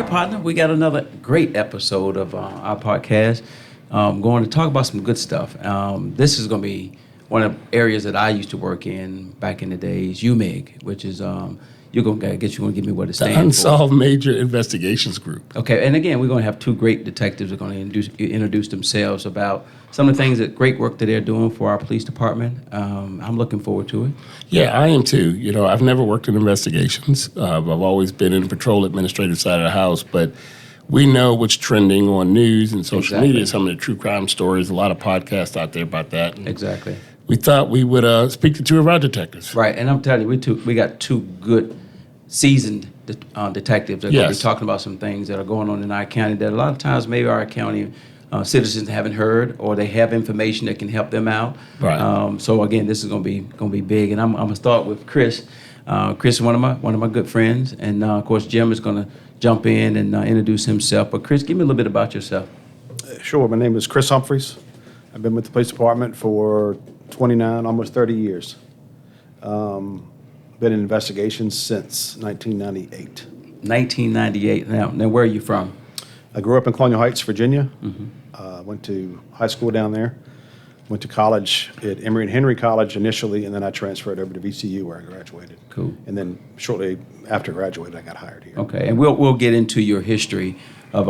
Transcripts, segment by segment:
partner. We got another great episode of our podcast. Going to talk about some good stuff. This is going to be one of the areas that I used to work in back in the days, UMIG, which is you're going to give me what it stands for. Unsolved Major Investigations Group. Okay, and again, we're going to have two great detectives who are going to introduce themselves about some of the things that great work that they're doing for our police department. I'm looking forward to it. Yeah, I am too. You know, I've never worked in investigations. I've always been in the patrol administrative side of the house, but we know what's trending on news and social media, some of the true crime stories, a lot of podcasts out there about that. Exactly. We thought we would speak to two of our detectives. Right, and I'm telling you, we got two good, seasoned detectives that are going to be talking about some things that are going on in our county that a lot of times maybe our county citizens haven't heard, or they have information that can help them out. Right. So again, this is going to be big, and I'm going to start with Chris. Chris is one of my good friends, and of course Jim is going to jump in and introduce himself. But Chris, give me a little bit about yourself. Sure. My name is Chris Humphreys. I've been with the police department for 29, almost 30 years. Been in investigations since 1998. 1998. Now where are you from? I grew up in Colonial Heights, Virginia. Went to high school down there. Went to college at Emory and Henry College initially, and then I transferred over to VCU where I graduated. Cool. And then shortly after graduating, I got hired here. Okay, and we'll get into your history of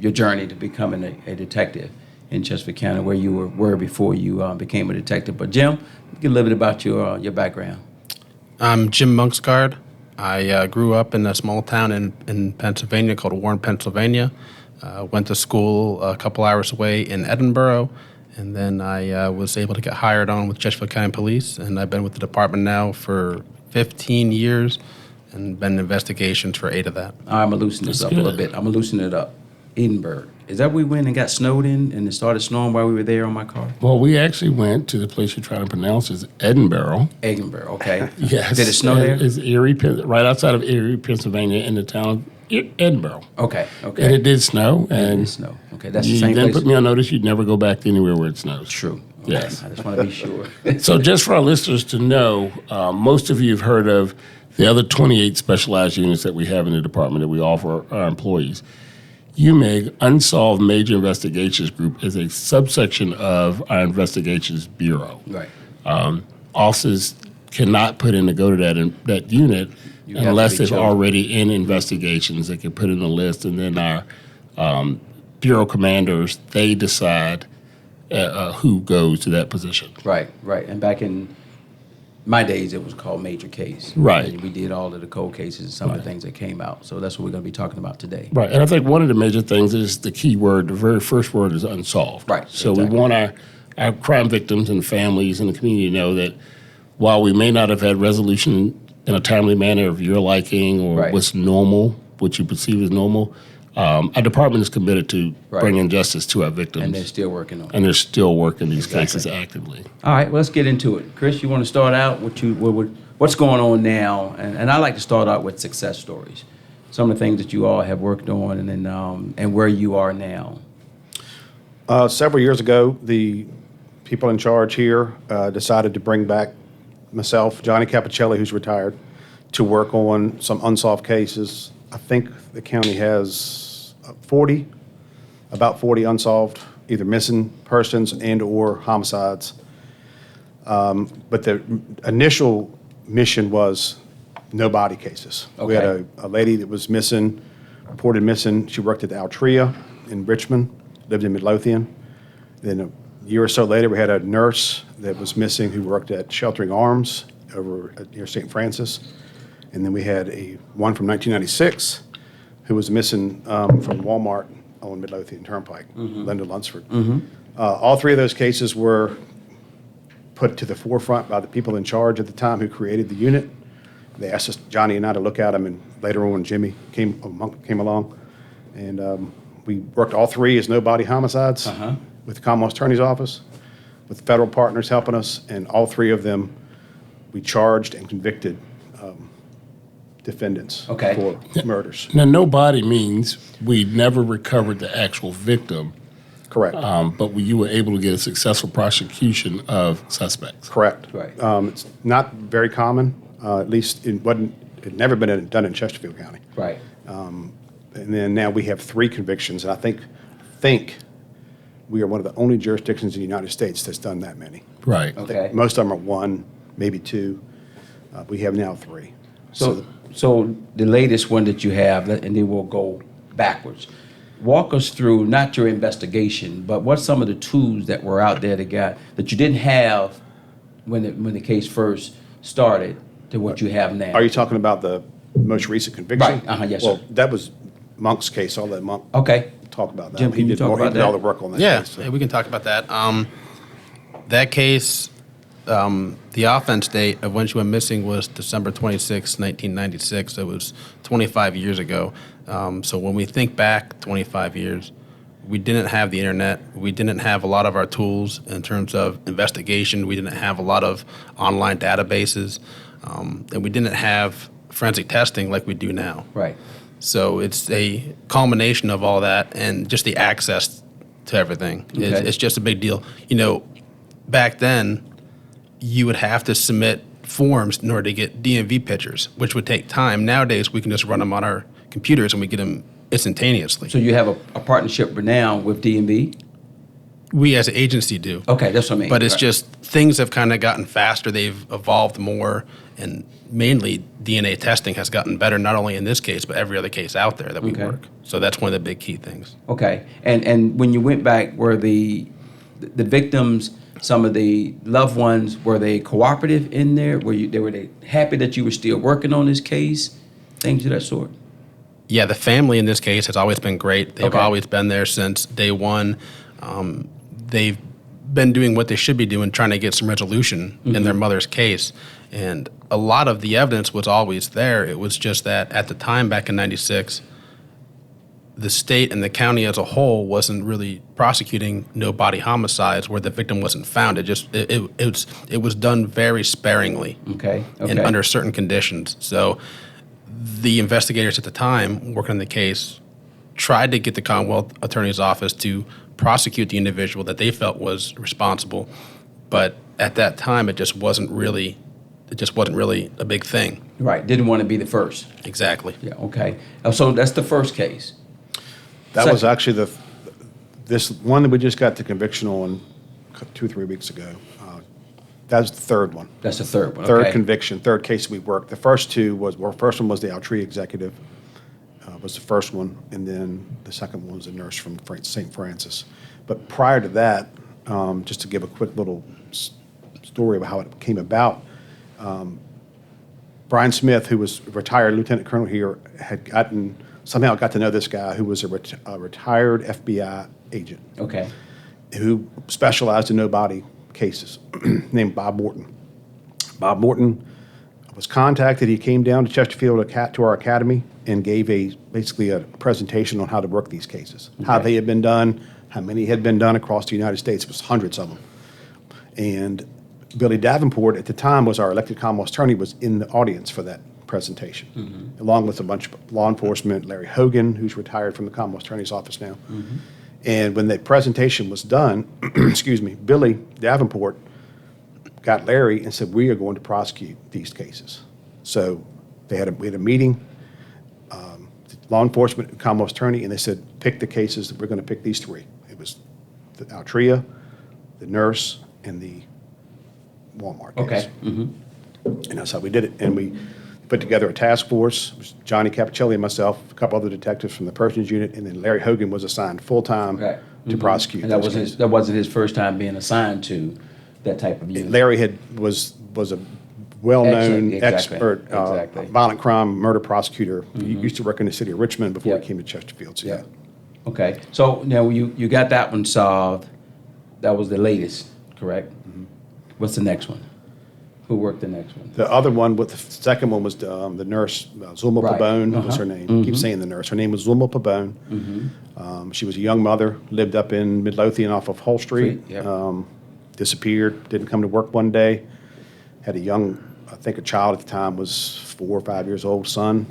your journey to becoming a detective in Chesterfield County, where you were before you became a detective. But Jim, get a little bit about your background. I'm Jim Monksgard. I grew up in a small town in Pennsylvania called Warren, Pennsylvania. Went to school a couple hours away in Edinburgh, and then I was able to get hired on with Chesterfield County Police, and I've been with the department now for 15 years and been in investigations for 8 of that. I'm going to loosen this up a little bit. I'm going to loosen it up. Edinburgh. Is that where we went and got snowed in and it started snowing while we were there on my car? Well, we actually went to the place you're trying to pronounce is Edinburgh. Edinburgh, okay. Yes. Did it snow there? It's Erie, right outside of Erie, Pennsylvania, in the town of Edinburgh. Okay. And it did snow. And it did snow. Okay, that's the same place. You then put me on notice you'd never go back to anywhere where it snows. True. Okay. Yes. I just want to be sure. So just for our listeners to know, most of you have heard of the other 28 specialized units that we have in the department that we offer our employees. UMIG, Unsolved Major Investigations Group, is a subsection of our Investigations Bureau. Right. Officers cannot put in to go to that unit unless they're already in investigations. They can put in a list, and then our bureau commanders, they decide who goes to that position. Right. And back in my days, it was called major case. Right. And we did all of the cold cases and some of the things that came out. So that's what we're going to be talking about today. Right. And I think one of the major things is the key word, the very first word is unsolved. Right. So we want our crime victims and families and the community to know that while we may not have had resolution in a timely manner of your liking or what's normal, what you perceive as normal, our department is committed to bringing justice to our victims. And they're still working on it. And they're still working these cases actively. All right, well, let's get into it. Chris, you want to start out what's going on now? And I like to start out with success stories. Some of the things that you all have worked on and then and where you are now. Several years ago, the people in charge here decided to bring back myself, Johnny Capicelli, who's retired, to work on some unsolved cases. I think the county has about 40 unsolved, either missing persons and or homicides. But the initial mission was no body cases. Okay. We had a lady that was missing, reported missing. She worked at the Altria in Richmond, lived in Midlothian. Then a year or so later, we had a nurse that was missing who worked at Sheltering Arms over near St. Francis. And then we had one from 1996 who was missing from Walmart on Midlothian Turnpike, Linda Lunsford. All 3 of those cases were put to the forefront by the people in charge at the time who created the unit. They asked us, Johnny and I, to look at them, and later on Jimmy came along. And we worked all 3 as no-body homicides with the Commonwealth Attorney's Office, with federal partners helping us, and all 3 of them we charged and convicted defendants for murders. Now, no body means we never recovered the actual victim. Correct. But you were able to get a successful prosecution of suspects. Correct. Right. It's not very common. At least it never been done in Chesterfield County. Right. And then now we have 3 convictions, and I think we are one of the only jurisdictions in the United States that's done that many. Right. Okay. Most of them are 1, maybe 2. We have now 3. So the latest one that you have, and then we'll go backwards. Walk us through not your investigation, but what's some of the tools that were out there that you didn't have when the case first started to what you have now. Are you talking about the most recent conviction? Right, yes, Well, sir. that was Monk's case. I'll let Monk Okay. talk about that. Jim, can you talk about He did that? all the work on that Yeah, case. so. yeah, we can talk about that. That case, the offense date of when she went missing was December 26, 1996. It was 25 years ago. So when we think back 25 years, we didn't have the internet. We didn't have a lot of our tools in terms of investigation. We didn't have a lot of online databases. And we didn't have forensic testing like we do now. Right. So it's a culmination of all that and just the access to everything. Okay. It's just a big deal. You know, back then, you would have to submit forms in order to get DMV pictures, which would take time. Nowadays, we can just run them on our computers and we get them instantaneously. So you have a partnership now with DMV? We as an agency do. Okay, that's what I mean. But it's Right. just things have kind of gotten faster. They've evolved more, and mainly DNA testing has gotten better, not only in this case, but every other case out there that we Okay. work. So that's one of the big key things. Okay, and when you went back, were the victims, some of the loved ones, were they cooperative in there? Were they happy that you were still working on this case? Things of that sort. Yeah, the family in this case has always been great. They've Okay. always been there since day one. They've been doing what they should be doing, trying to get some resolution in their mother's case. And a lot of the evidence was always there. It was just that at the time, back in '96, the state and the county as a whole wasn't really prosecuting no body homicides where the victim wasn't found. It was done very sparingly Okay. and under certain conditions. So the investigators at the time working on the case tried to get the Commonwealth Attorney's Office to prosecute the individual that they felt was responsible, but at that time it just wasn't really a big thing. Right, didn't want to be the first. Exactly. Yeah, okay. So that's the first case. That Second. was actually this one that we just got the conviction on 2 or 3 weeks ago. That was the third one. That's the third one, Third okay. conviction, third case we worked. The first 2 first one was the Altria executive, was the first one, and then the second one was a nurse from St. Francis. But prior to that, just to give a quick little story of how it came about, Brian Smith, who was a retired lieutenant colonel here, somehow got to know this guy who was a retired FBI agent Okay, who specialized in no-body cases, named Bob Morton. Bob Morton was contacted. He came down to Chesterfield to our academy and gave basically a presentation on how to work these cases, how Okay. they had been done, how many had been done across the United States. It was hundreds of them. And Billy Davenport, at the time, was our elected Commonwealth attorney, was in the audience for that presentation, along with a bunch of law enforcement, Larry Hogan, who's retired from the Commonwealth attorney's office now. And when the presentation was done, excuse me, Billy Davenport got Larry and said, we are going to prosecute these cases. So we had a meeting, law enforcement, Commonwealth attorney, and they said, pick the cases. We're going to pick these 3. It was the Altria, the nurse, and the Walmart case. okay. And that's how we did it. And we put together a task force. It was Johnny Capicelli and myself, a couple other detectives from the Persons Unit, and then Larry Hogan was assigned full-time Right. to prosecute And that those wasn't cases. that wasn't his first time being assigned to that type of unit. Larry was a well-known Excellent, exactly, expert, exactly. violent crime murder prosecutor. He used to work in the city of Richmond before Yep. he came to Chesterfield. So, yeah. Okay, so now you got that one solved. That was the latest, correct? What's the next one? Who worked the next one? The other one, the second one was the nurse, Zulma Right. Pabone was her Uh-huh. name. I keep saying the nurse. Her name was Zulma Pabone. She was a young mother, lived up in Midlothian off of Hull Street. Yep. Disappeared, didn't come to work one day. Had a young, I think a child at the time was 4 or 5 years old, son.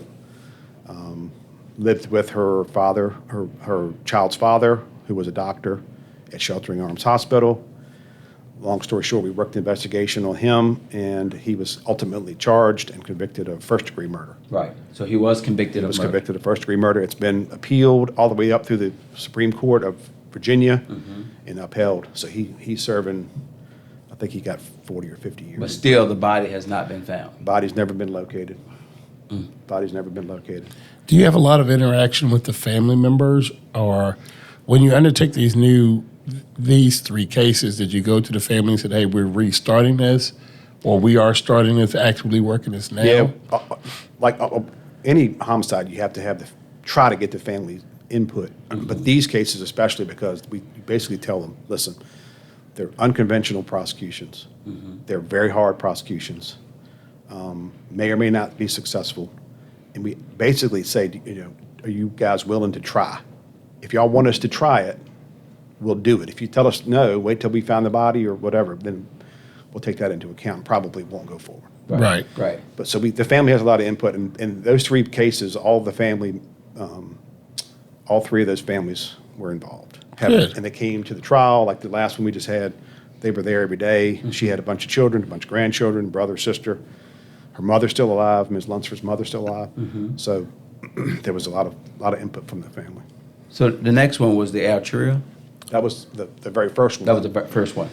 Lived with her father, her child's father, who was a doctor at Sheltering Arms Hospital. long story short, we worked the investigation on him, and he was ultimately charged and convicted of first-degree murder. Right. So he was convicted He of was murder. convicted of first-degree murder. It's been appealed all the way up through the Supreme Court of Virginia and upheld. So he's serving, I think he got 40 or 50 years. But still, the body has not been found. Body's never been located. Body's never been located. Do you have a lot of interaction with the family members, or when you undertake these 3 cases, did you go to the family and said, "Hey, we're restarting this," or "We are starting this, actively working this now"? Yeah, like any homicide, you have to try to get the family input. But these cases, especially because we basically tell them, listen, they're unconventional prosecutions. They're very hard prosecutions. May or may not be successful. And we basically say, are you guys willing to try? If y'all want us to try it, we'll do it. If you tell us no, wait till we found the body or whatever, then we'll take that into account and probably won't go forward. Right. Right. But so the family has a lot of input, and in those 3 cases, all 3 of those families were involved. Good. And they came to the trial, like the last one we just had. They were there every day. She had a bunch of children, a bunch of grandchildren, brother, sister. Her mother's still alive. Ms. Lunsford's mother's still alive. So there was a lot of input from the family. So the next one was the Altria. That was the very first one. That was the first one.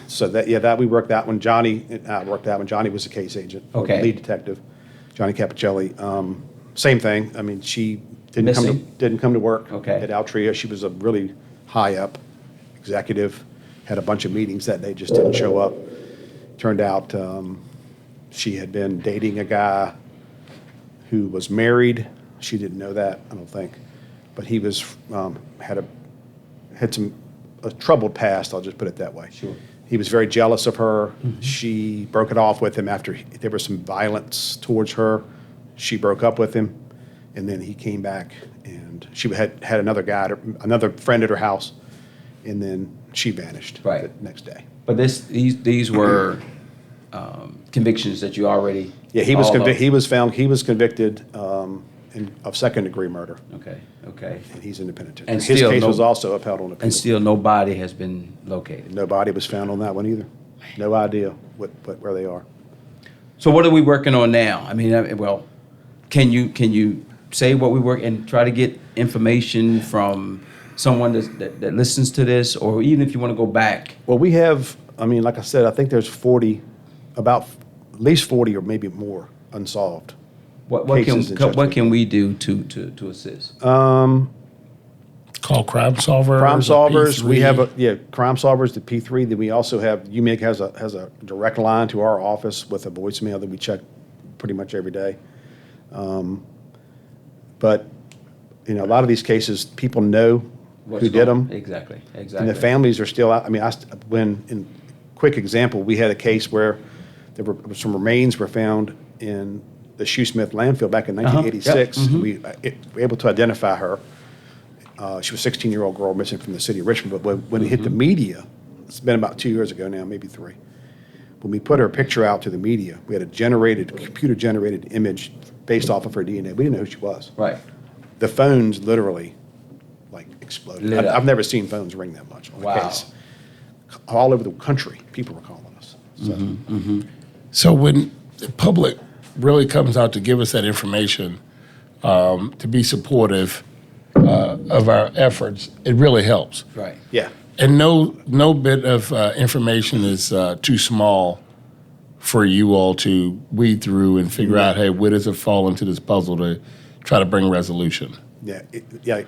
So that we worked that one. Johnny worked that one. Johnny was the case agent, or Okay. lead detective. Johnny Capicelli. Same thing. I mean, she didn't come to work Okay. at Altria. She was a really high up executive. Had a bunch of meetings that day, just didn't show up. Turned out she had been dating a guy who was married. She didn't know that, I don't think, but he was had a troubled past. I'll just put it that way. Sure. He was very jealous of her. She broke it off with him after there was some violence towards her. She broke up with him, and then he came back, and she had another another friend at her house, and then she vanished Right. the next day. But these were convictions that you already. Yeah, he was all convicted. of- He was convicted of second-degree murder, Okay. Okay. and he's in the penitentiary. And His still case no- was also upheld on appeal. And still, no body has been located. No body was found on that one either. No idea where they are. So what are we working on now? I mean, well, can you say what we work and try to get information from someone that listens to this, or even if you want to go back? Well, we have, I mean, like I said, I think there's at least 40 or maybe more unsolved. What cases in what Chesterfield. can we do to assist? Call Crime Solvers. Crime or Solvers, P3. we have Crime Solvers, the P3. Then we also have UMIG has a direct line to our office with a voicemail that we check pretty much every day. But a lot of these cases, people know What's who did going- them, Exactly. and the families are still out. I mean, in quick example, we had a case where some remains were found in the Shoesmith landfill back in 1986. Yep. We were able to identify her. She was a 16-year-old girl missing from the city of Richmond. But when it hit the media, it's been about 2 years ago now, maybe 3. When we put her picture out to the media, we had a computer-generated image based off of her DNA. We didn't know who she was. Right. The phones literally exploded. Lit up. I've never seen phones ring that much on a Wow. case. All over the country, people were calling us. So, So when the public really comes out to give us that information, to be supportive of our efforts, it really helps. Right. yeah. And no bit of information is too small for you all to weed through and figure out, hey, where does it fall into this puzzle to try to bring resolution? Yeah,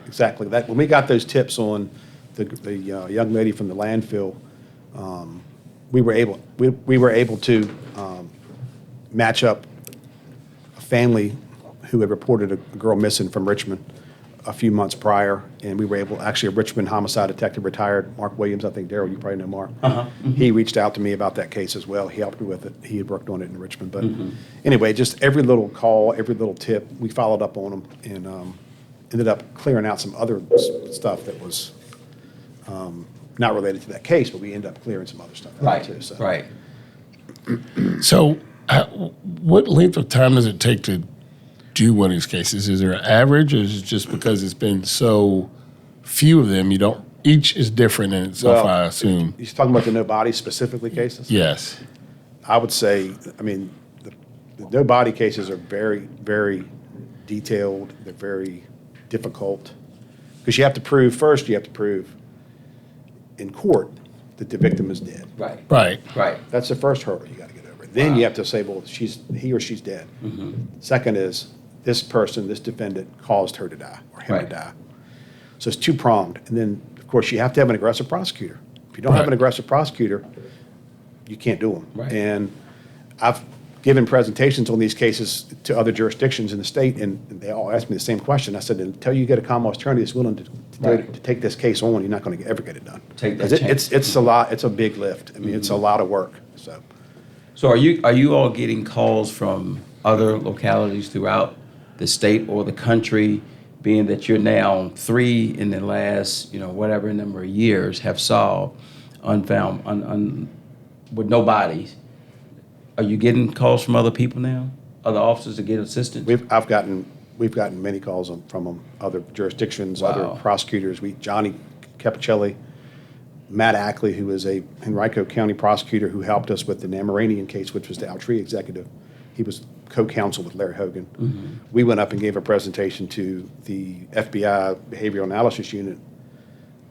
exactly. That when we got those tips on the young lady from the landfill, we were able to match up a family who had reported a girl missing from Richmond a few months prior, and we were able, actually, a Richmond homicide detective, retired Mark Williams, I think, Daryl, you probably know Mark. He reached out to me about that case as well. He helped me with it. He had worked on it in Richmond. But anyway, just every little call, every little tip, we followed up on them and ended up clearing out some other stuff that was not related to that case, but we ended up clearing some other stuff out Right. too. So. Right. So what length of time does it take to do one of these cases? Is there an average, or is it just because it's been so few of them, you don't each is different in itself, Well, I assume. He's talking about the no body specifically cases? Yes. I would say, I mean, the no body cases are very, very detailed. They're very difficult. Because you have to prove in court that the victim is dead. Right. Right. Right. That's the first hurdle you got to get over. Then you have to say, well, he or she's dead. Second is, this person, this defendant caused her to die or him to Right. die. So it's two-pronged. And then, of course, you have to have an aggressive prosecutor. If you don't have Right. an aggressive prosecutor, you can't do them. Right. And I've given presentations on these cases to other jurisdictions in the state, and they all ask me the same question. I said, until you get a Commonwealth attorney that's willing Right. to take this case on, you're not going to ever get it done. Take that 'Cause chance. it's a lot. It's a big lift. I mean, it's a lot of work. So are you all getting calls from other localities throughout the state or the country, being that you're now 3 in the last, whatever number of years have solved unfound with no bodies? Are you getting calls from other people now, other officers to get assistance? We've gotten many calls from them, other jurisdictions, other Wow. prosecutors. Johnny Capicelli, Matt Ackley, who is a Henrico County prosecutor who helped us with the Namaranian case, which was the Altria executive. He was co-counsel with Larry Hogan. We went up and gave a presentation to the FBI Behavioral Analysis Unit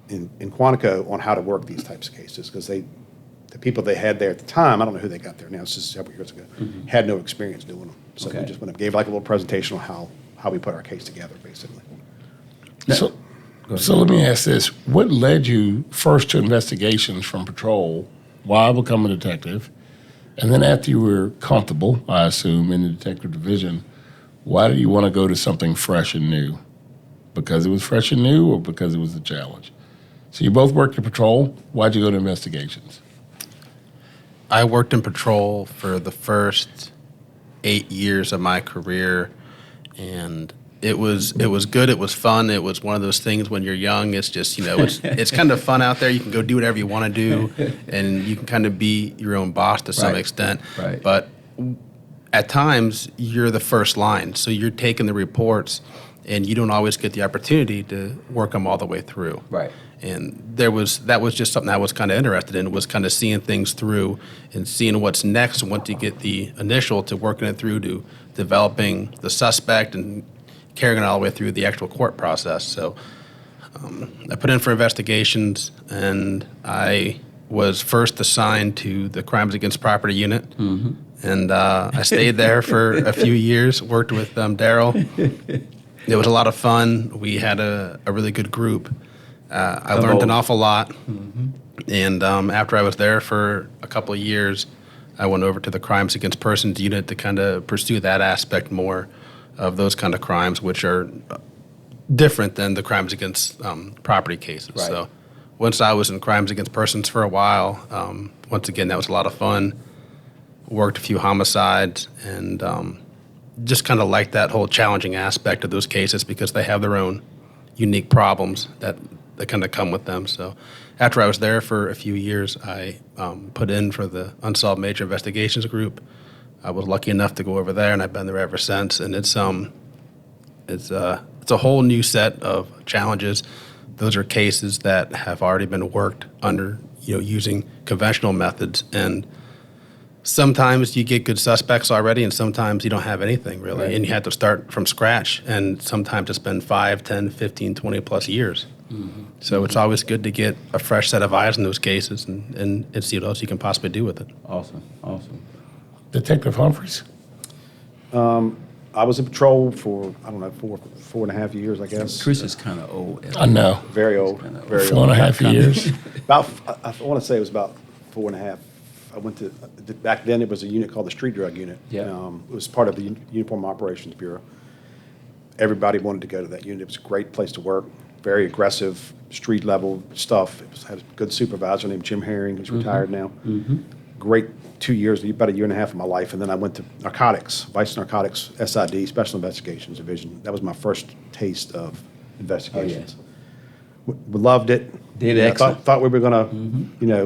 in Quantico on how to work these types of cases, because the people they had there at the time, I don't know who they got there now, it's just several years ago, had no experience doing them. So we Okay. just went up, gave like a little presentation on how we put our case together, basically. So let me ask this. What led you first to investigations from patrol? Why become a detective? And then after you were comfortable, I assume, in the detective division, why did you want to go to something fresh and new? Because it was fresh and new, or because it was a challenge? So you both worked in patrol. Why'd you go to investigations? I worked in patrol for the first 8 years of my career, and it was good. It was fun. It was one of those things when you're young. It's just it's kind of fun out there. You can go do whatever you want to do, and you can kind of be your own boss to some Right. extent. Right. But at times you're the first line, so you're taking the reports, and you don't always get the opportunity to work them all the way through. Right. And that was just something I was kind of interested in, was kind of seeing things through and seeing what's next once you get the initial, to working it through to developing the suspect and carrying it all the way through the actual court process. So I put in for investigations, and I was first assigned to the Crimes Against Property Unit. And I stayed there for a few years, worked with Daryl. It was a lot of fun. We had a really good group. I learned an awful lot. And after I was there for a couple of years, I went over to the Crimes Against Persons unit to kind of pursue that aspect more of those kind of crimes, which are different than the crimes against property cases. Right. So once I was in Crimes Against Persons for a while, once again, that was a lot of fun. Worked a few homicides, and just kind of liked that whole challenging aspect of those cases, because they have their own unique problems that kind of come with them. So after I was there for a few years, I put in for the Unsolved Major Investigations group. I was lucky enough to go over there, and I've been there ever since. And it's a whole new set of challenges. Those are cases that have already been worked under, using conventional methods. And sometimes you get good suspects already, and sometimes you don't have anything really. Right. And you have to start from scratch. And sometimes it's been 5, 10, 15, 20 plus years. So it's always good to get a fresh set of eyes in those cases and see what else you can possibly do with it. Awesome. Detective Humphreys? I was in patrol for, I don't know, 4.5 years, I guess. Chris is kind of old. I know. Very old. Very 4.5 years. About, I want to say it was about 4.5. I went to, back then it was a unit called the Street Drug Unit. Yeah. It was part of the Uniform Operations Bureau. Everybody wanted to go to that unit. It was a great place to work. Very aggressive, street level stuff. Had a good supervisor named Jim Herring, who's retired now. Great 2 years, about a year and a half of my life. And then I went to narcotics, Vice Narcotics, SID, Special Investigations Division. That was my first taste of investigations. We loved it. Did You know, excellent. thought we were going to,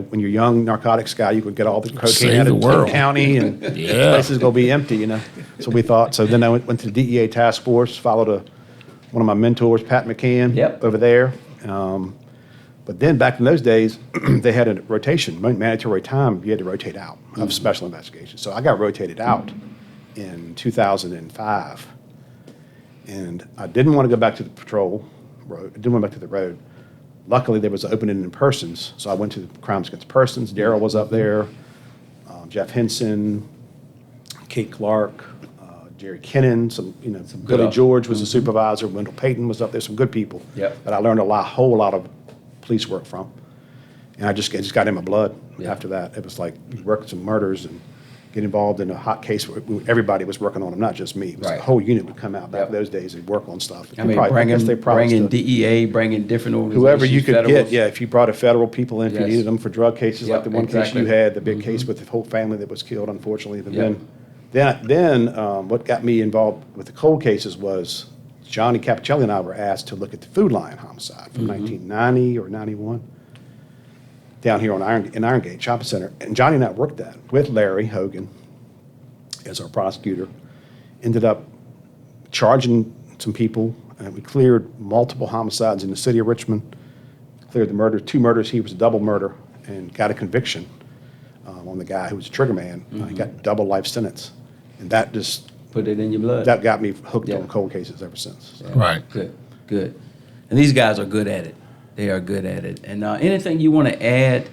when you're a young narcotics guy, you could get all the cocaine Save out the of world. King County, and the Yeah. place is going to be empty, So we thought. So then I went to the DEA task force, followed one of my mentors, Pat McCann, Yep. over there. But then back in those days, they had a rotation, mandatory time. You had to rotate out of special investigations. So I got rotated out in 2005, and I didn't want to go back to the patrol road. I didn't want to go back to the road. Luckily, there was an opening in persons, so I went to the crimes against persons. Darrell was up there, Jeff Henson, Kate Clark, Jerry Kennan, some Billy good George was the supervisor. Wendell Payton was up there. Some good people Yep. that I learned whole lot of police work from, and it just got in my blood. Yeah. After that, it was like you work some murders and get involved in a hot case where everybody was working on them, not just me. It was Right. The whole unit would come out back Yep. in those days and work on stuff. I mean, guess they probably bringing still- DEA, bringing different organizations. whoever you could federals. get, if you brought a federal people in, if you Yes. needed them for drug cases, Yep, like the one case exactly. you had, the big case with the whole family that was killed, unfortunately. But Yep. then what got me involved with the cold cases was Johnny Capicelli and I were asked to look at the Food Lion homicide from 1990 or 91 down here in Iron Gate Shopping Center. And Johnny and I worked that with Larry Hogan as our prosecutor. Ended up charging some people, and we cleared multiple homicides in the city of Richmond. Cleared the murder, 2 murders. He was a double murder, and got a conviction on the guy who was a trigger man. He got double life sentence, and that just Put it in your blood. that got me hooked Yeah. on cold cases ever since. So. Right. Good. And these guys are good at it. They are good at it. And anything you want to add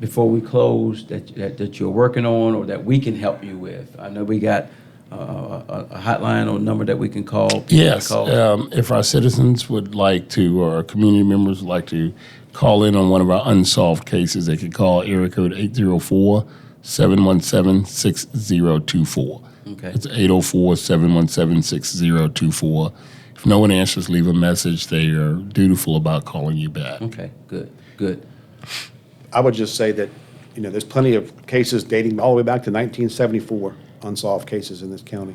before we close that you're working on or that we can help you with? I know we got a hotline or number that we can call. Yes. Call. If our citizens would like to, or our community members would like to call in on one of our unsolved cases, they could call area code 804-717-6024. Okay. It's 804-717-6024. If no one answers, leave a message. They are dutiful about calling you back. Okay, good. I would just say that, there's plenty of cases dating all the way back to 1974, unsolved cases in this county.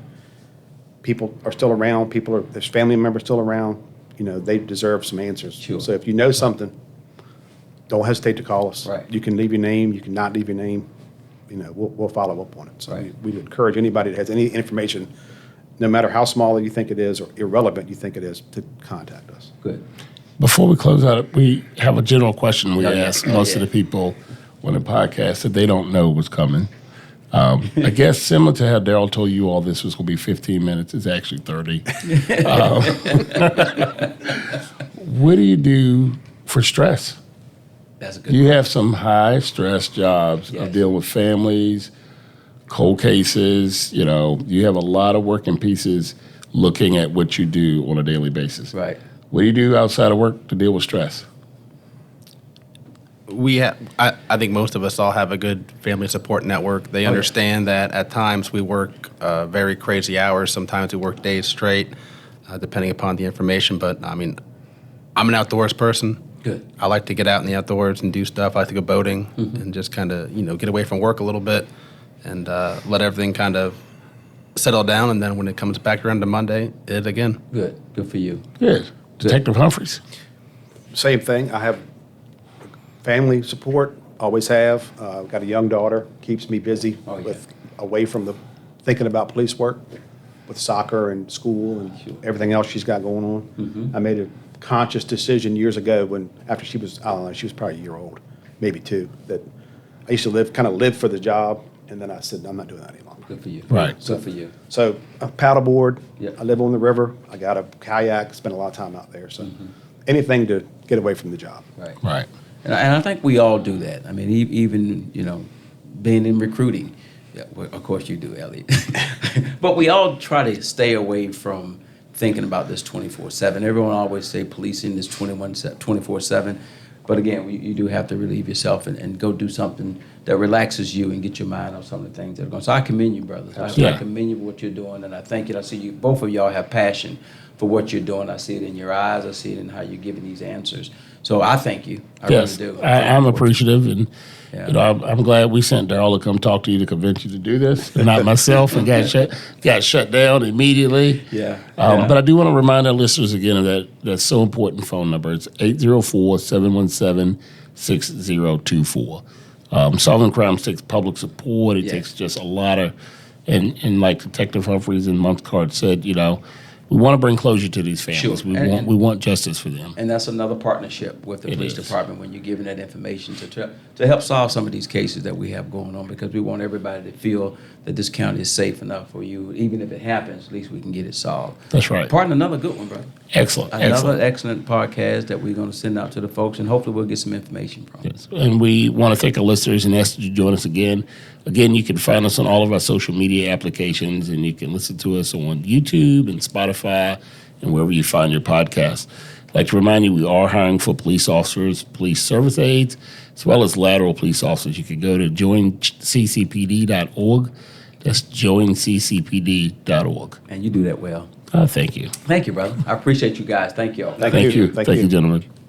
People are still around. There's family members still around. They deserve some answers. Sure. So if you know something, don't hesitate to call us. Right. You can leave your name. You can not leave your name. We'll follow up on it. So Right. we encourage anybody that has any information, no matter how small you think it is or irrelevant you think it is, to contact us. Good. Before we close out, we have a general question we Oh, yeah. ask most of the people on the podcast that they don't know was coming. I guess similar to how Darrell told you all this was going to be 15 minutes, it's actually 30. What do you do for stress? That's a good You have some high stress jobs Yes. of dealing with families, cold cases. You have a lot of working pieces looking at what you do on a daily basis. Right. What do you do outside of work to deal with stress? I think most of us all have a good family support network. They understand that at times we work very crazy hours. Sometimes we work days straight, depending upon the information. But I mean, I'm an outdoors person. Good. I like to get out in the outdoors and do stuff. I like to go boating and just kind of get away from work a little bit and let everything kind of settle down. And then when it comes back around to Monday, it again. Good for you. Good. Detective Humphreys. Same thing. I have family support, always have. Got a young daughter, keeps me busy away from the thinking about police work with soccer and school and everything else she's got going on. I made a conscious decision years ago after she was, I don't know, she was probably a year old, maybe 2, that I used to live for the job, and then I said, I'm not doing that any longer. Good for you. Right. Good for you. So a paddleboard, Yeah. I live on the river, I got a kayak, spend a lot of time out there, so anything to get away from the job. Right. Right. And I think we all do that. I mean, even being in recruiting, well, of course you do, Elliott. But we all try to stay away from thinking about this 24/7. Everyone always say policing is 24/7. But again, you do have to relieve yourself and go do something that relaxes you and get your mind on some of the things that are going. So I commend you, brothers. I Yeah. commend you for what you're doing, and I thank you. I see you. Both of y'all have passion for what you're doing. I see it in your eyes. I see it in how you're giving these answers. So I thank you. I Yes, really do. I'm appreciative, and Yeah. I'm glad we sent Darrell to come talk to you to convince you to do this, and not myself, and got shut down immediately. Yeah. But I do want to remind our listeners again of that so important phone number. It's 804-717-6024. Solving crime takes public support. It Yes. takes just a lot of, and like Detective Humphreys and Monthcard said, we want to bring closure to these families. Sure. We want justice for them. And that's another partnership with the It police is. department when you're giving that information to help solve some of these cases that we have going on, because we want everybody to feel that this county is safe enough for you. Even if it happens, at least we can get it solved. That's right. Partner, another good one, brother. Excellent. Another excellent podcast that we're going to send out to the folks, and hopefully we'll get some information from. Yes. And we want to thank our listeners and ask you to join us again. Again, you can find us on all of our social media applications, and you can listen to us on YouTube and Spotify and wherever you find your podcast. I'd like to remind you, we are hiring for police officers, police service aides, as well as lateral police officers. You can go to joinccpd.org. That's joinccpd.org. And you do that well. Thank you. Thank you, brother. I appreciate you guys. Thank you all. Thank Thank you. you. Thank you, gentlemen.